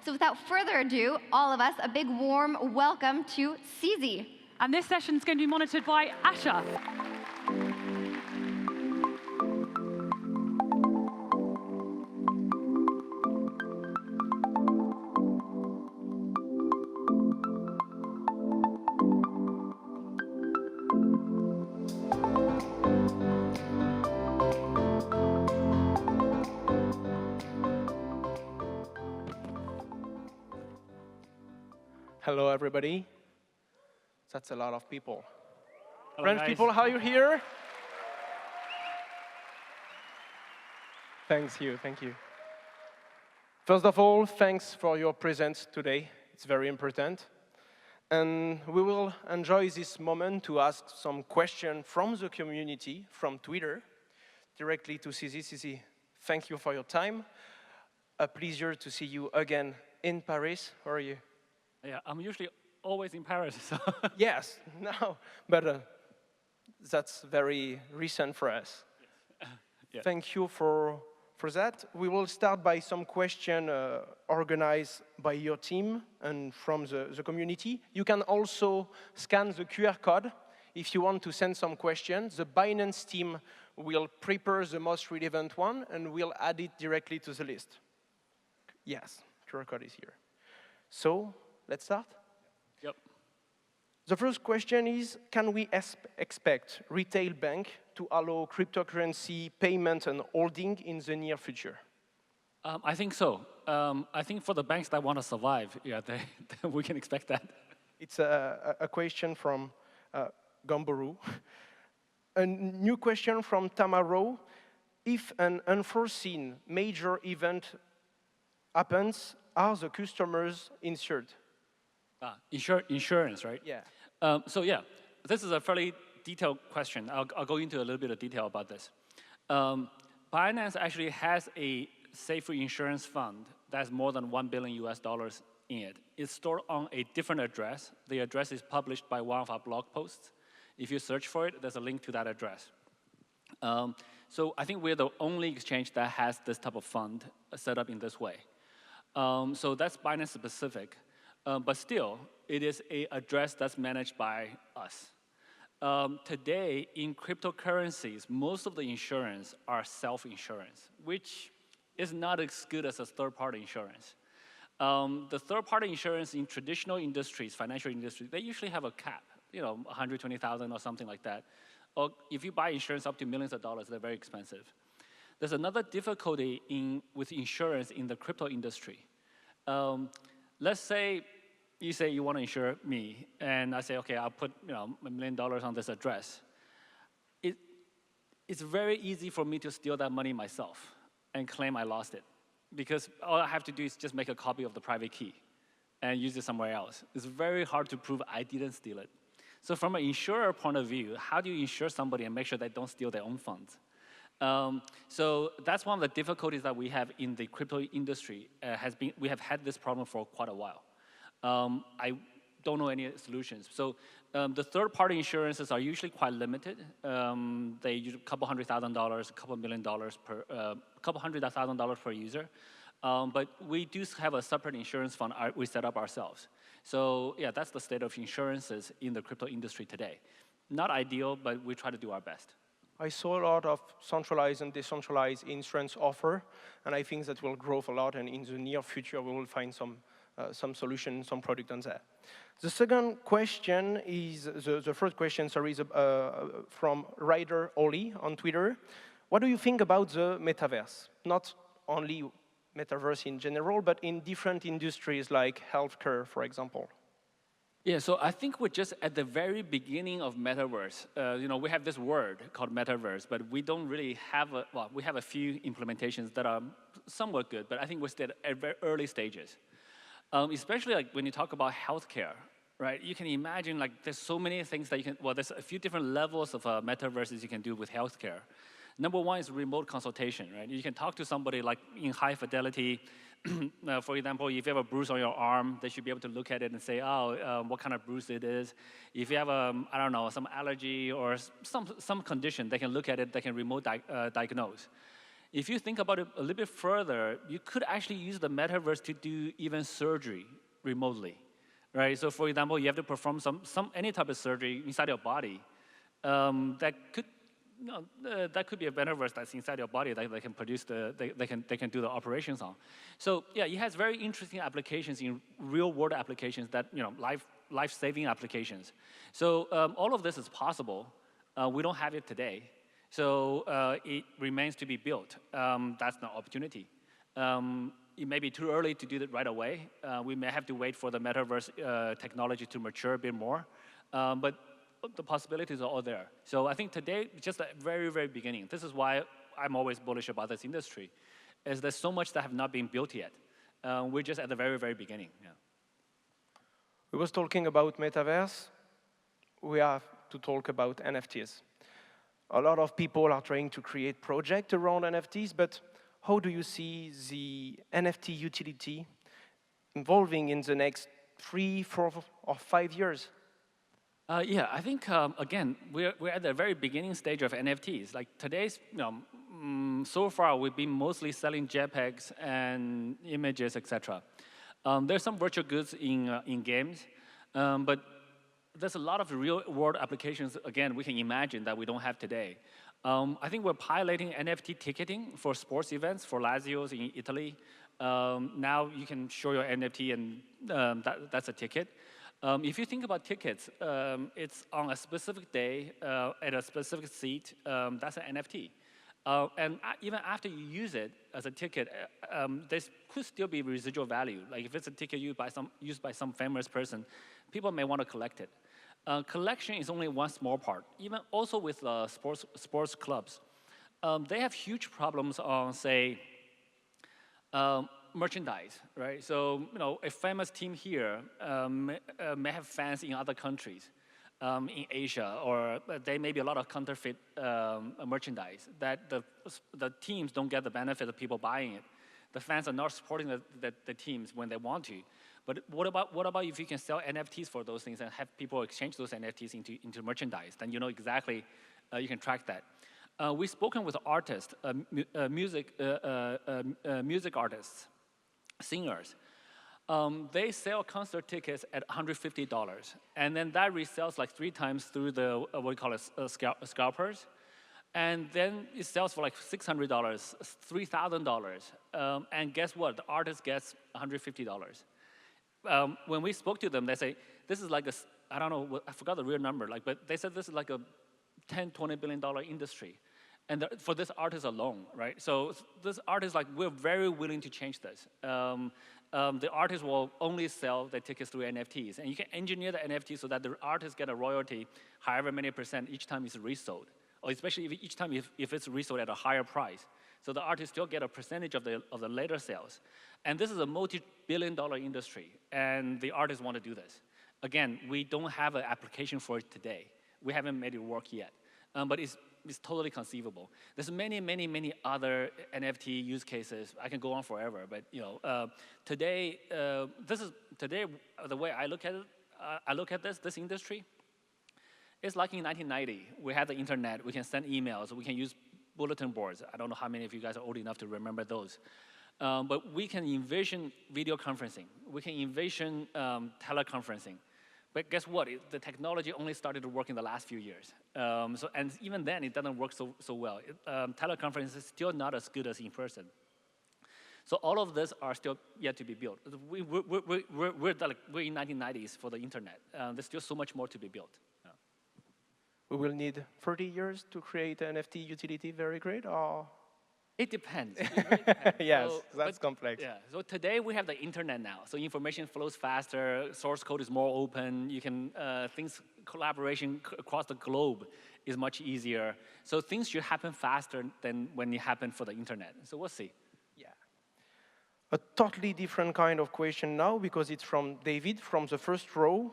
So without further ado, all of us, a big warm welcome to CZ. And this session is going to be monitored by Asha. Hello, everybody. That's a lot of people. Hello, French guys. people, how are you here? Thank you, thank you. First of all, thanks for your presence today. It's very important. And we will enjoy this moment to ask some questions from the community, from Twitter, directly to CZ. CZ, thank you for your time. A pleasure to see you again in Paris. How are you? Yeah, I'm usually always in Paris. So Yes, no, but that's very recent for us. Yeah. Thank you for that. We will start by some question organized by your team and from the community. You can also scan the QR code if you want to send some questions. The Binance team will prepare the most relevant one and we'll add it directly to the list. Yes, QR code is here. So, let's start. Yep. The first question is, can we expect retail bank to allow cryptocurrency payment and holding in the near future? I think so. I think for the banks that want to survive, yeah, we can expect that. It's a question from Gamburu. A new question from Tamaro. If an unforeseen major event happens, are the customers insured? Insurance, right? Yeah. So yeah, this is a fairly detailed question. I'll go into a little bit of detail about this. Binance actually has a safer insurance fund that's more than $1 billion in it. It's stored on a different address. The address is published by one of our blog posts. If you search for it, there's a link to that address. So I think we're the only exchange that has this type of fund set up in this way. So that's Binance specific. But still, it is an address that's managed by us. Today, in cryptocurrencies, most of the insurance are self-insurance, which is not as good as a third-party insurance. The third-party insurance in traditional industries, financial industries, they usually have a cap, 120,000 or something like that. Or if you buy insurance up to millions of dollars, they're very expensive. There's another difficulty with insurance in the crypto industry. Let's say you say you want to insure me, and I say, okay, I'll put $1 million on this address. It's very easy for me to steal that money myself and claim I lost it, because all I have to do is just make a copy of the private key and use it somewhere else. It's very hard to prove I didn't steal it. So from an insurer point of view, how do you insure somebody and make sure they don't steal their own funds? So that's one of the difficulties that we have in the crypto industry. We have had this problem for quite a while. I don't know any solutions. So the third-party insurances are usually quite limited. They use a couple $100,000, a couple $1 million couple $100,000 per user. But we do have a separate insurance fund we set up ourselves. So yeah, that's the state of insurances in the crypto industry today. Not ideal, but we try to do our best. I saw a lot of centralized and decentralized insurance offer, and I think that will grow a lot, and in the near future we will find some solution, some product on that. The second question is, the first question, sorry, is from Ryder Oli on Twitter. What do you think about the metaverse? Not only metaverse in general, but in different industries like healthcare, for example. Yeah, so I think we're just at the very beginning of Metaverse. We have this word called Metaverse, but we don't really have we have a few implementations that are somewhat good, but I think we're still at very early stages. Especially like when you talk about healthcare, right? You can imagine there's so many things that you can, there's a few different levels of metaverses you can do with healthcare. Number one is remote consultation, right? You can talk to somebody like in high fidelity. For example, if you have a bruise on your arm, they should be able to look at it and say, what kind of bruise it is. If you have I don't know, some allergy or some condition, they can look at it, they can remote diagnose. If you think about it a little bit further, you could actually use the metaverse to do even surgery remotely, right? So for example, you have to perform any type of surgery inside your body. That could be a metaverse that's inside your body that they can produce they can do the operations on. So yeah, it has very interesting applications in real world applications that life-saving applications. So all of this is possible. We don't have it today. So it remains to be built. That's the opportunity. It may be too early to do that right away. We may have to wait for the metaverse technology to mature a bit more. But the possibilities are all there. So I think today, just the very, very beginning. This is why I'm always bullish about this industry, is there's so much that have not been built yet. We're just at the very, very beginning. Yeah. We was talking about metaverse. We have to talk about NFTs. A lot of people are trying to create projects around NFTs, but how do you see the NFT utility evolving in the next 3, 4, or 5 years? Yeah, I think, again, we're at the very beginning stage of NFTs. Like today's, so far we've been mostly selling JPEGs and images, etc. There's some virtual goods in games, but there's a lot of real-world applications, again, we can imagine that we don't have today. I think we're piloting NFT ticketing for sports events, for Lazios in Italy. Now you can show your NFT and that's a ticket. If you think about tickets, it's on a specific day, at a specific seat, that's an NFT. And even after you use it as a ticket, there could still be residual value. Like if it's a ticket used by some famous person, people may want to collect it. Collection is only one small part. Even also with sports clubs, they have huge problems on, say, merchandise, right? So, a famous team here may have fans in other countries, in Asia, or there may be a lot of counterfeit merchandise that the teams don't get the benefit of people buying it. The fans are not supporting the teams when they want to. But what about if you can sell NFTs for those things and have people exchange those NFTs into merchandise? Then you know exactly, you can track that. We've spoken with artists, music artists, singers. They sell concert tickets at $150, and then that resells like 3 times through the what we call it scalpers, and then it sells for like $600, $3,000, and guess what? The artist gets $150. When we spoke to them, they say this is like I don't know, I forgot the real number, but they said this is like a $10-20 billion industry. And for this artist alone, right? So this artist, we're very willing to change this. The artist will only sell the tickets through NFTs. And you can engineer the NFT so that the artist get a royalty however many % each time it's resold. Or especially each time if it's resold at a higher price. So the artist still get a percentage of the later sales. And this is a multi-billion-dollar industry. And the artists want to do this. Again, we don't have an application for it today. We haven't made it work yet. But it's totally conceivable. There's many, many, many other NFT use cases. I can go on forever, but today, the way I look at it, this industry, it's like in 1990. We had the internet. We can send emails. We can use bulletin boards. I don't know how many of you guys are old enough to remember those. But we can envision video conferencing. We can envision teleconferencing. But guess what? The technology only started to work in the last few years. And even then, it doesn't work so well. Teleconference is still not as good as in person. So all of this are still yet to be built. We're in 1990s for the internet. There's still so much more to be built. Yeah. We will need 30 years to create an NFT utility very great, or? It depends. It really depends. Yes, that's complex. Yeah. So today we have the internet now. So information flows faster. Source code is more open. You can collaboration across the globe is much easier. So things should happen faster than when it happened for the internet. So we'll see. Yeah. A totally different kind of question now, because it's from David from the first row.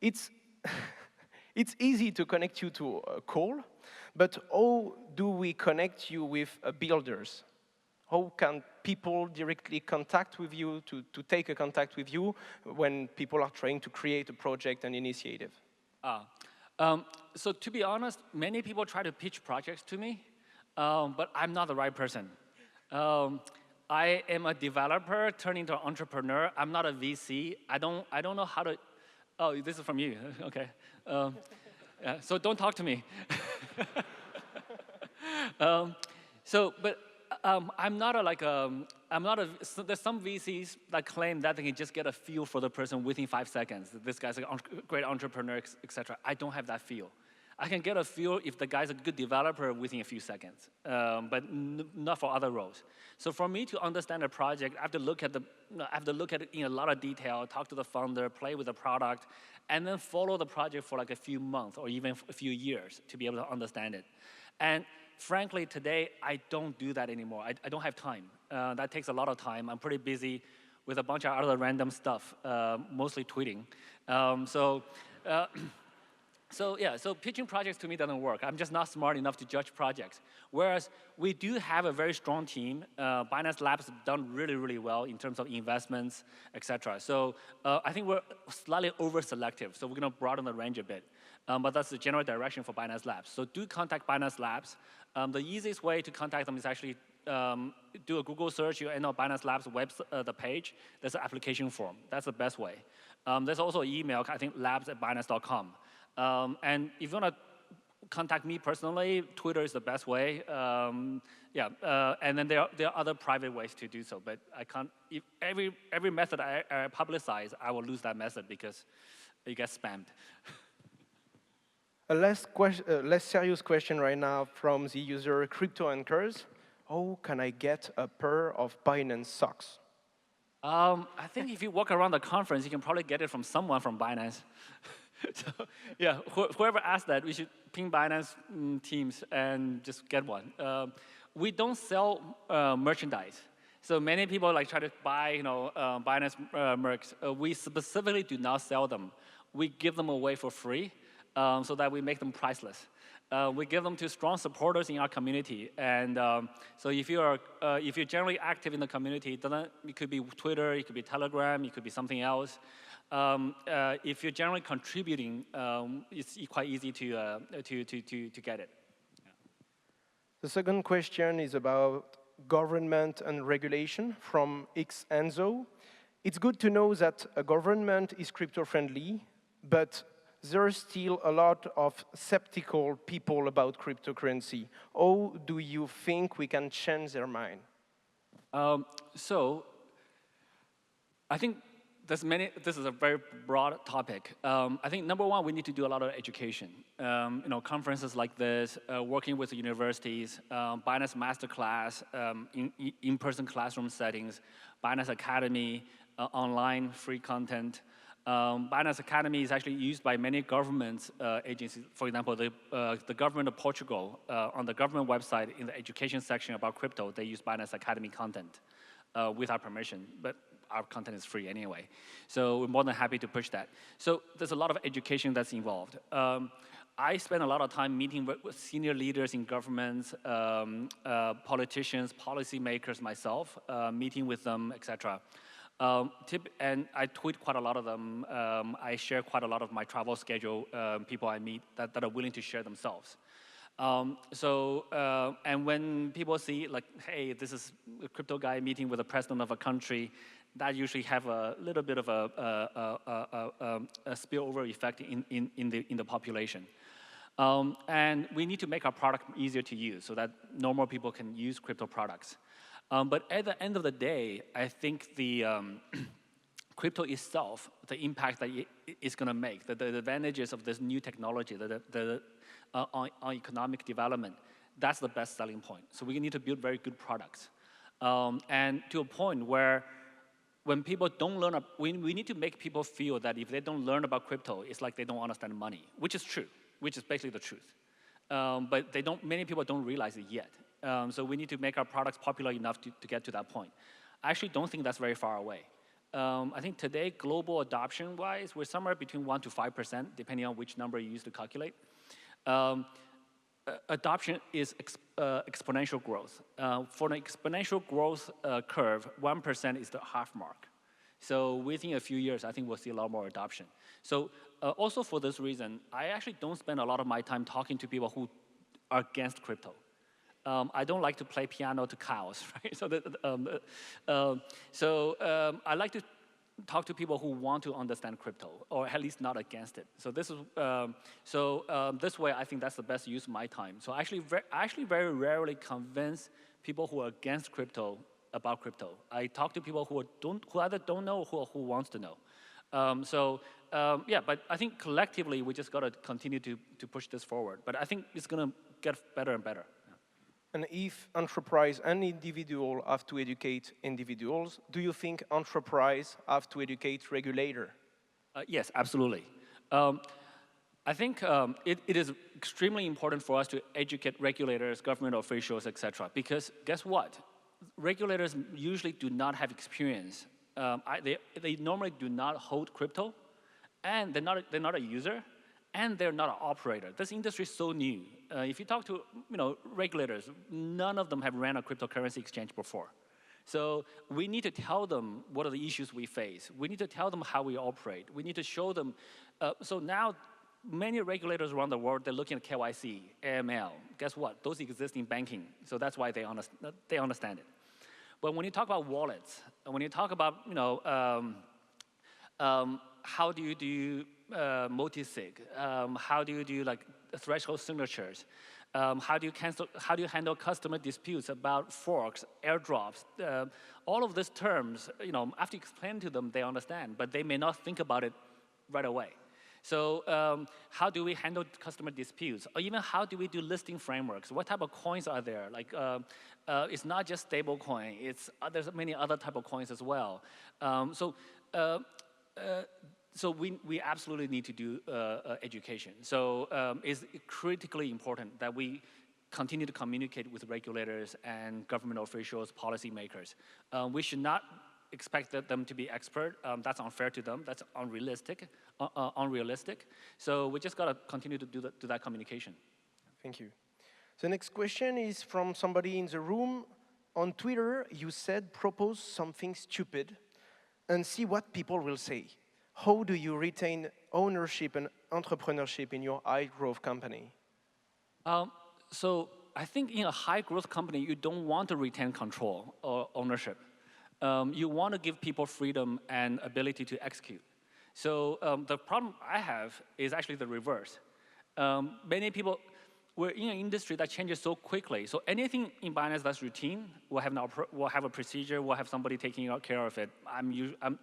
It's it's easy to connect you to a call. But how do we connect you with builders? How can people directly contact with you, to take a contact with you when people are trying to create a project and initiative? So to be honest, many people try to pitch projects to me. but I'm not the right person. I am a developer turning into an entrepreneur. I'm not a VC. I don't know how to. Oh, this is from you. Okay. Yeah, so don't talk to me. But I'm not a there's some VCs that claim that they can just get a feel for the person within 5 seconds. This guy's a great entrepreneur, etc. I don't have that feel. I can get a feel if the guy's a good developer within a few seconds, but not for other roles. So for me to understand a project, I have to look at it in a lot of detail, talk to the founder, play with the product, and then follow the project for like a few months or even a few years to be able to understand it. And frankly, today, I don't do that anymore. I don't have time. That takes a lot of time. I'm pretty busy with a bunch of other random stuff, mostly tweeting. So pitching projects to me doesn't work. I'm just not smart enough to judge projects. Whereas we do have a very strong team. Binance Labs have done really, really well in terms of investments, et cetera. So I think we're slightly over-selective. So we're going to broaden the range a bit. But that's the general direction for Binance Labs. So do contact Binance Labs. The easiest way to contact them is actually do a Google search. You enter Binance Labs the page. There's an application form. That's the best way. There's also an email, I think labs@binance.com. And if you want to contact me personally, Twitter is the best way. And then there are other private ways to do so. But I can't. If every method I publicize, I will lose that method because you get spammed. A less serious question right now from the user Crypto Anchors. How can I get a pair of Binance socks? I think if you walk around the conference, you can probably get it from someone from Binance. So, yeah, whoever asked that, we should ping Binance teams and just get one. We don't sell merchandise. So many people try to buy, Binance mercs. We specifically do not sell them. We give them away for free so that we make them priceless. We give them to strong supporters in our community. And so if you're generally active in the community, it could be Twitter, it could be Telegram, it could be something else. If you're generally contributing, it's quite easy to get it. Yeah. The second question is about government and regulation from Xenzo. It's good to know that a government is crypto-friendly, but there's still a lot of skeptical people about cryptocurrency. How do you think we can change their mind? So I think this is a very broad topic. I think number one, we need to do a lot of education. Conferences like this, working with the universities, Binance Masterclass, in-person classroom settings, Binance Academy, online free content. Binance Academy is actually used by many government agencies. For example, the government of Portugal, on the government website, in the education section about crypto, they use Binance Academy content with our permission. But our content is free anyway. So we're more than happy to push that. So there's a lot of education that's involved. I spend a lot of time meeting with senior leaders in governments, politicians, policymakers myself, meeting with them, etc. And I tweet quite a lot of them. I share quite a lot of my travel schedule, people I meet that are willing to share themselves. And when people see, hey, this is a crypto guy meeting with the president of a country, that usually have a little bit of a spillover effect in the population. And we need to make our product easier to use so that normal people can use crypto products. But at the end of the day, I think the crypto itself, the impact that it's going to make, the advantages of this new technology, on economic development, that's the best selling point. So we need to build very good products. And to a point where when people don't learn, we need to make people feel that if they don't learn about crypto, it's like they don't understand money, which is true, which is basically the truth. But many people don't realize it yet. So we need to make our products popular enough to get to that point. I actually don't think that's very far away. I think today, global adoption-wise, we're somewhere between 1% to 5%, depending on which number you use to calculate. Adoption is exponential growth. For an exponential growth curve, 1% is the half mark. So within a few years, I think we'll see a lot more adoption. So also for this reason, I actually don't spend a lot of my time talking to people who are against crypto. I don't like to play piano to cows, right? I like to talk to people who want to understand crypto, or at least not against it. So this is this way, I think that's the best use of my time. So I actually very rarely convince people who are against crypto about crypto. I talk to people who either don't know or who wants to know. Yeah, but I think collectively we just got to continue to push this forward. But I think it's going to get better and better. And if enterprise and individual have to educate individuals, do you think enterprise have to educate regulator? Yes, absolutely. I think it is extremely important for us to educate regulators, government officials, etc. Because guess what? Regulators usually do not have experience. They normally do not hold crypto, and they're not a user, and they're not an operator. This industry is so new. If you talk to regulators, none of them have ran a cryptocurrency exchange before. So we need to tell them what are the issues we face. We need to tell them how we operate. We need to show them. So now, many regulators around the world, they're looking at KYC, AML. Guess what? Those exist in banking, so that's why they understand it. But when you talk about wallets, and when you talk about how do you do multi-sig? How do you do like threshold signatures? How do you handle customer disputes about forks, airdrops? All of these terms, after you explain to them, they understand, but they may not think about it right away. So how do we handle customer disputes? Or even how do we do listing frameworks? What type of coins are there? Like, it's not just stable coin. There's many other type of coins as well. So we absolutely need to do education. So it's critically important that we continue to communicate with regulators and government officials, policymakers. We should not expect them to be expert. That's unfair to them. That's unrealistic. So we just got to continue to do that communication. Thank you. The next question is from somebody in the room. On Twitter, you said propose something stupid and see what people will say. How do you retain ownership and entrepreneurship in your high-growth company? So I think in a high-growth company, you don't want to retain control or ownership. You want to give people freedom and ability to execute. So the problem I have is actually the reverse. Many people, we're in an industry that changes so quickly. So anything in Binance that's routine, we'll have a procedure, we'll have somebody taking care of it.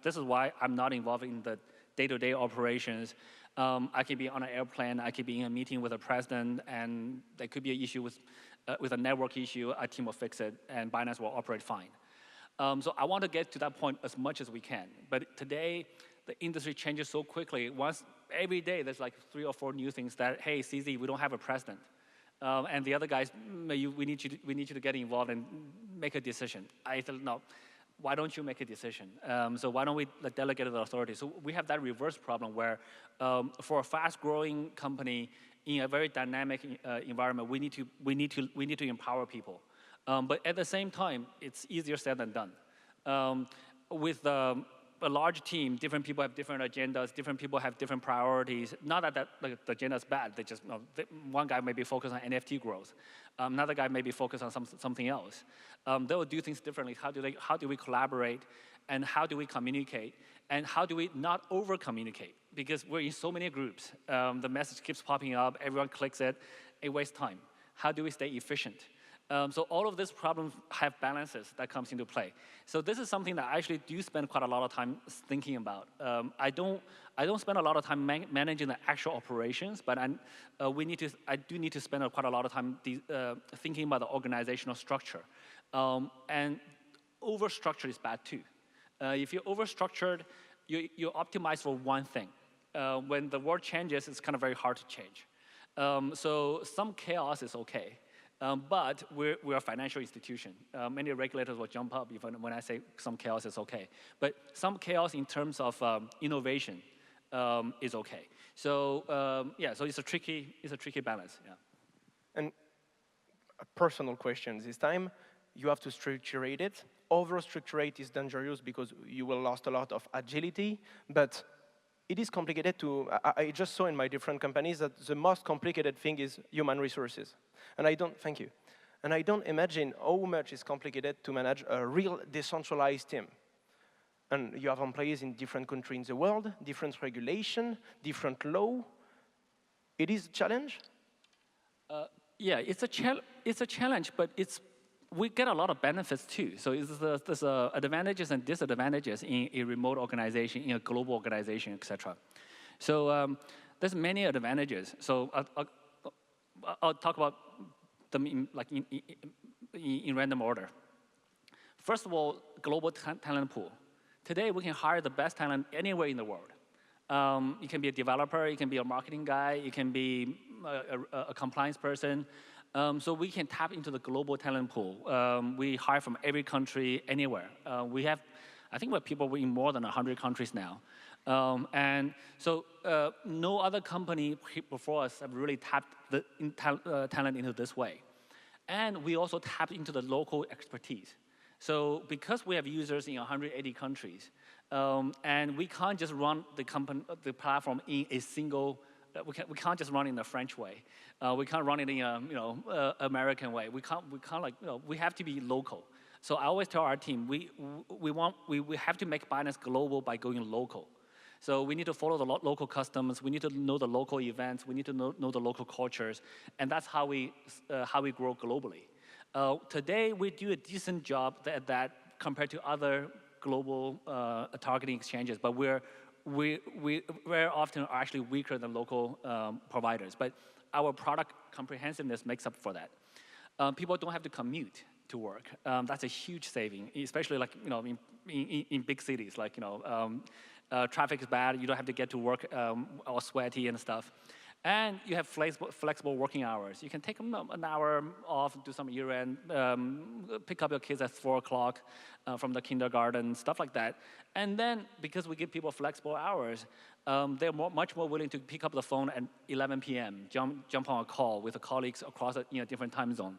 This is why I'm not involved in the day-to-day operations. I could be on an airplane, I could be in a meeting with a president, and there could be an issue with a network issue, a team will fix it, and Binance will operate fine. So I want to get to that point as much as we can. But today, the industry changes so quickly. Every day, there's like 3 or 4 new things that, hey, CZ, we don't have a president. And the other guys, we need you to get involved and make a decision. I said, no, why don't you make a decision? So why don't we delegate the authority? So we have that reverse problem where for a fast-growing company in a very dynamic environment, we need to empower people. But at the same time, it's easier said than done. With a large team, different people have different agendas, different people have different priorities. Not that the agenda is bad, one guy may be focused on NFT growth. Another guy may be focused on something else. They will do things differently. How do we collaborate, and how do we communicate, and how do we not over-communicate? Because we're in so many groups. The message keeps popping up, everyone clicks it wastes time. How do we stay efficient? So all of these problems have balances that comes into play. So this is something that I actually do spend quite a lot of time thinking about. I don't spend a lot of time managing the actual operations, but I do need to spend quite a lot of time thinking about the organizational structure. And overstructure is bad too. If you're overstructured, you optimize for one thing. When the world changes, it's kind of very hard to change. So some chaos is okay. But we're a financial institution. Many regulators will jump up when I say some chaos is okay. But some chaos in terms of innovation is okay. So yeah, so it's a tricky balance. Yeah. And a personal question this time. You have to structurate it. Over-structurate is dangerous because you will lose a lot of agility. But it is complicated to, I just saw in my different companies that the most complicated thing is human resources. And And I don't imagine how much it's complicated to manage a real decentralized team. And you have employees in different countries in the world, different regulation, different law. It is a challenge? Yeah, it's a challenge, but we get a lot of benefits too. So there's advantages and disadvantages in a remote organization, in a global organization, etc. So there's many advantages. So I'll talk about them in random order. First of all, global talent pool. Today, we can hire the best talent anywhere in the world. You can be a developer, you can be a marketing guy, you can be a compliance person. So we can tap into the global talent pool. We hire from every country, anywhere. I think we have people in more than 100 countries now. And so no other company before us have really tapped the talent into this way. And we also tapped into the local expertise. So because we have users in 180 countries, and we can't just run the platform in a single, we can't just run in the French way. We can't run it in a American way. We have to be local. So I always tell our team, we have to make Binance global by going local. So we need to follow the local customs. We need to know the local events. We need to know the local cultures, and that's how we grow globally. Today, we do a decent job at that compared to other global targeting exchanges, but we very often are actually weaker than local providers. But our product comprehensiveness makes up for that. People don't have to commute to work. That's a huge saving, especially in big cities. Traffic is bad. You don't have to get to work all sweaty and stuff. And you have flexible working hours. You can take an hour off, do some year-end, pick up your kids at 4 o'clock from the kindergarten, stuff like that. And then, because we give people flexible hours, they're much more willing to pick up the phone at 11 p.m., jump on a call with the colleagues across a different time zone.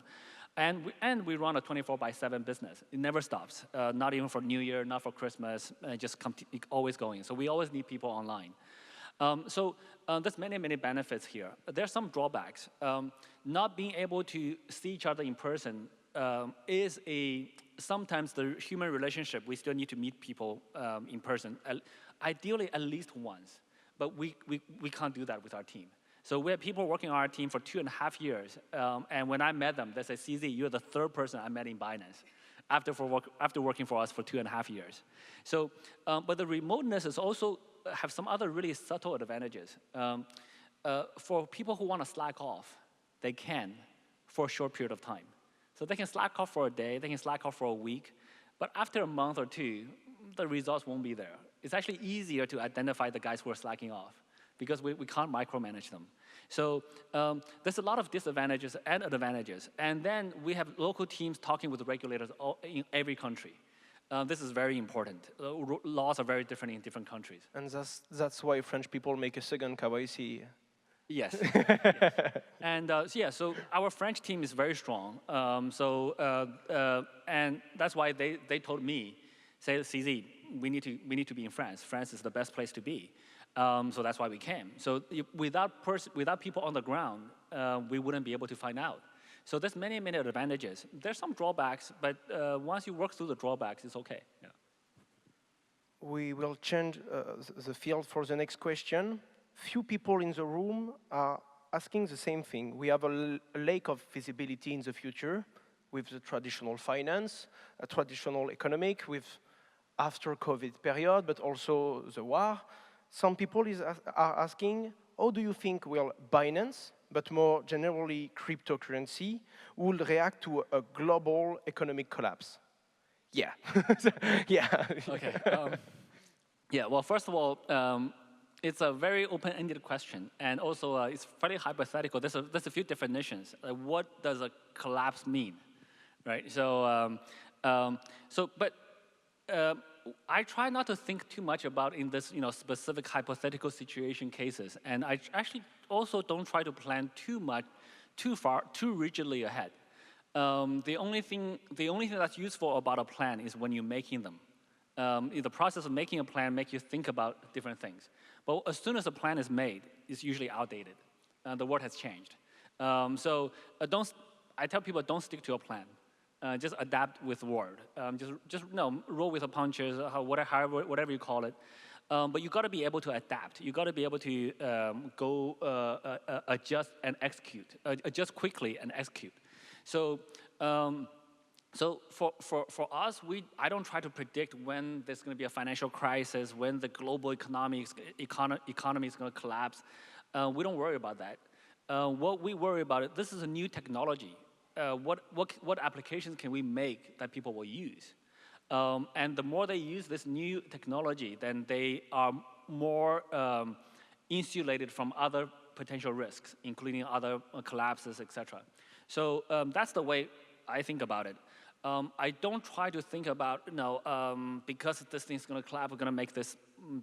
And we run a 24/7 business. It never stops, not even for New Year, not for Christmas, just always going. So we always need people online. There's many benefits here. There's some drawbacks. Not being able to see each other in person is sometimes the human relationship. We still need to meet people in person, ideally at least once. But we can't do that with our team. So we have people working on our team for 2.5 years. And when I met them, they said, CZ, you're the third person I met in Binance after working for us for 2.5 years. So, but the remoteness is also have some other really subtle advantages. For people who want to slack off, they can for a short period of time. So they can slack off for a day, they can slack off for a week, but after a month or two, the results won't be there. It's actually easier to identify the guys who are slacking off because we can't micromanage them. So there's a lot of disadvantages and advantages. And then we have local teams talking with the regulators in every country. This is very important. Laws are very different in different countries. And that's why French people make a second KYC. Yes. And so our French team is very strong. And that's why they told me, say, CZ, we need to be in France. France is the best place to be. So that's why we came. So without people on the ground, we wouldn't be able to find out. So there's many advantages. There's some drawbacks, but once you work through the drawbacks, it's okay. Yeah. We will change the field for the next question. Few people in the room are asking the same thing. We have a lack of visibility in the future with the traditional finance, a traditional economic, with after COVID period, but also the war. Some people are asking, how do you think will Binance, but more generally cryptocurrency, will react to a global economic collapse? Yeah. Yeah. Okay. Well, first of all, it's a very open-ended question, and also it's fairly hypothetical. There's a few definitions. What does a collapse mean, right? But I try not to think too much about in this, specific hypothetical situation cases, and I actually also don't try to plan too rigidly ahead. The only thing that's useful about a plan is when you're making them. The process of making a plan makes you think about different things. But as soon as a plan is made, it's usually outdated. The world has changed. I tell people don't stick to a plan. Just adapt with word. Just roll with the punches, whatever you call it. But you got to be able to adapt. You got to be able to adjust and execute, adjust quickly and execute. So, so for us, I don't try to predict when there's going to be a financial crisis, when the global economy is going to collapse. We don't worry about that. What we worry about is this is a new technology. What applications can we make that people will use? And the more they use this new technology, then they are more insulated from other potential risks, including other collapses, etc. So that's the way I think about it. I don't try to think about, because this thing's going to collapse, we're going to make this,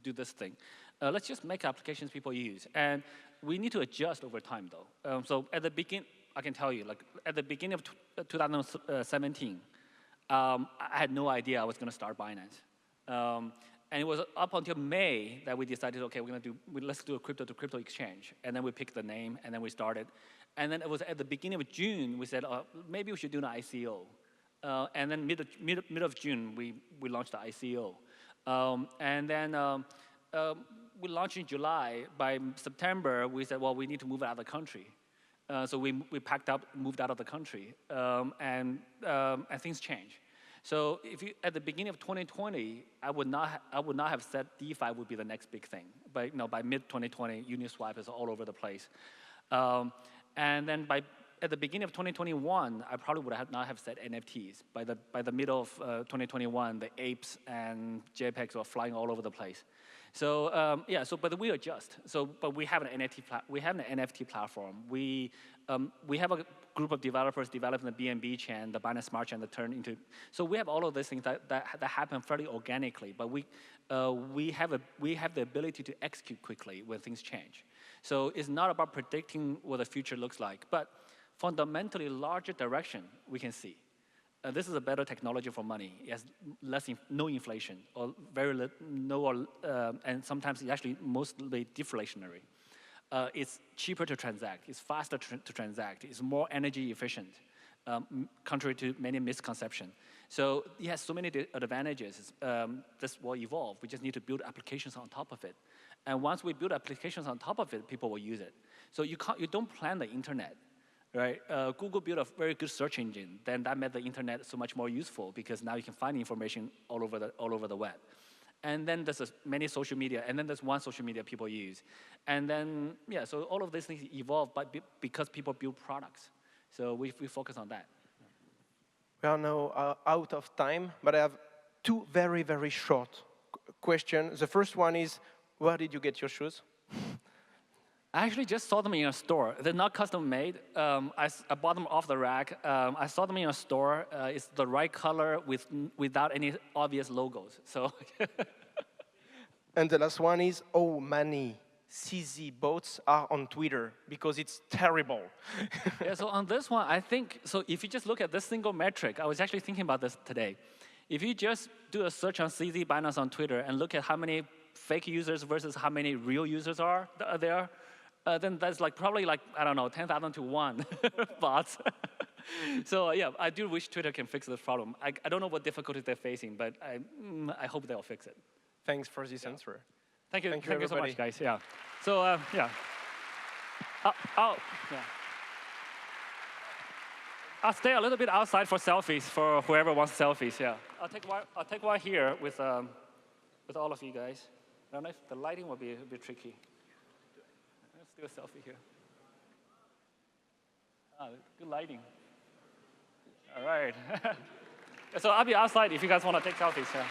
do this thing. Let's just make applications people use. And we need to adjust over time, though. So at the beginning, I can tell you, like at the beginning of 2017, I had no idea I was going to start Binance. And it was up until May that we decided, okay, let's do a crypto-to-crypto exchange. And then we picked the name, and then we started. And then it was at the beginning of June, we said, maybe we should do an ICO. And then mid of June, we launched the ICO. And then we launched in July. By September, we said, well, we need to move out of the country. So we packed up, moved out of the country, and things changed. So at the beginning of 2020, I would not have said DeFi would be the next big thing. But by mid 2020, Uniswap is all over the place. And then at the beginning of 2021, I probably would not have said NFTs. By the middle of 2021, the apes and JPEGs were flying all over the place. So but we adjust. But we have an NFT platform. We have a group of developers developing the BNB chain, the Binance Smart Chain that turned into. So we have all of these things that happen fairly organically. But we have the ability to execute quickly when things change. So it's not about predicting what the future looks like, but fundamentally larger direction we can see. This is a better technology for money. It has no inflation, or very no, and sometimes it's actually mostly deflationary. It's cheaper to transact. It's faster to transact. It's more energy efficient, contrary to many misconceptions. So it has so many advantages. This will evolve. We just need to build applications on top of it. And once we build applications on top of it, people will use it. So you don't plan the internet. Right? Google built a very good search engine. Then that made the internet so much more useful because now you can find information all over the web. And then there's many social media, and then there's one social media people use. And then, so all of these things evolve because people build products. So we focus on that. We are now out of time, but I have two very, very short questions. The first one is, where did you get your shoes? I actually just saw them in a store. They're not custom made. I bought them off the rack. I saw them in a store. It's the right color without any obvious logos. So. And the last one is, how many CZ bots are on Twitter? Because it's terrible. Yeah, so on this one, I think, so if you just look at this single metric, I was actually thinking about this today. If you just do a search on CZ Binance on Twitter and look at how many fake users versus how many real users are there, then that's probably I don't know, 10,000 to 1 bots. So I do wish Twitter can fix this problem. I don't know what difficulties they're facing, but I hope they'll fix it. Thanks for this answer. Thank you. Thank you so much, guys. Yeah. So I'll stay a little bit outside for selfies for whoever wants selfies. Yeah. I'll take one here with all of you guys. I don't know if the lighting will be a bit tricky. Let's do a selfie here. Good lighting. All right. So I'll be outside if you guys want to take selfies. Yeah.